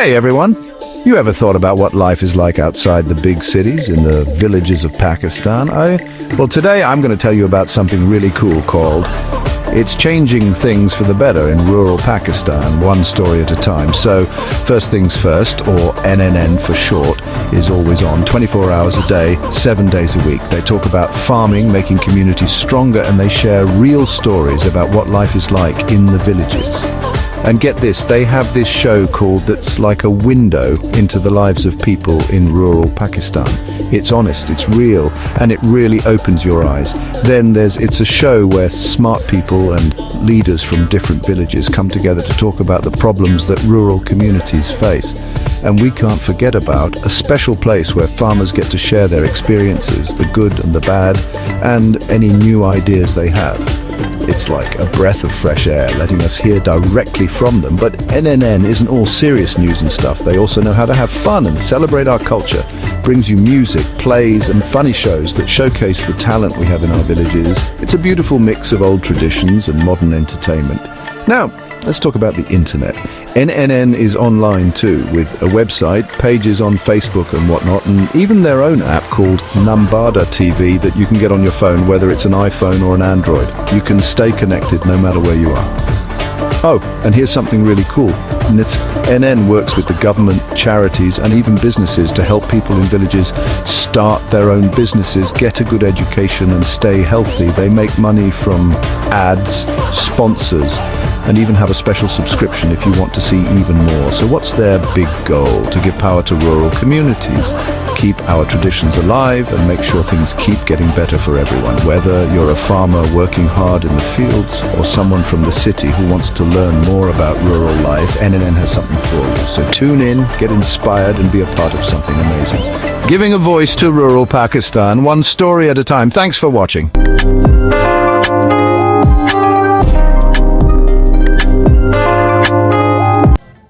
Hey everyone! You ever thought about what life is like outside the big cities, in the villages of Pakistan? Well, today I'm going to tell you about something really cool called It's Changing Things for the Better in Rural Pakistan, one story at a time. So, First Things First, or NNN for short, is always on 24 hours a day, 7 days a week. They talk about farming, making communities stronger, and they share real stories about what life is like in the villages. And get this, they have this show called that's like a window into the lives of people in rural Pakistan. It's honest, it's real, and it really opens your eyes. Then it's a show where smart people and leaders from different villages come together to talk about the problems that rural communities face. And we can't forget about a special place where farmers get to share their experiences, the good and the bad, and any new ideas they have. It's like a breath of fresh air, letting us hear directly from them. But NNN isn't all serious news and stuff. They also know how to have fun and celebrate our culture. Brings you music, plays, and funny shows that showcase the talent we have in our villages. It's a beautiful mix of old traditions and modern entertainment. Now, let's talk about the internet. NNN is online too, with a website, pages on Facebook and whatnot, and even their own app called Numberdar TV that you can get on your phone, whether it's an iPhone or an Android. You can stay connected no matter where you are. Oh, and here's something really cool. And this NN works with the government, charities, and even businesses to help people in villages start their own businesses, get a good education, and stay healthy. They make money from ads, sponsors, and even have a special subscription if you want to see even more. So what's their big goal? To give power to rural communities, keep our traditions alive, and make sure things keep getting better for everyone. Whether you're a farmer working hard in the fields or someone from the city who wants to learn more about rural life, NNN has something for you. So tune in, get inspired, and be a part of something amazing. Giving a voice to rural Pakistan, one story at a time. Thanks for watching.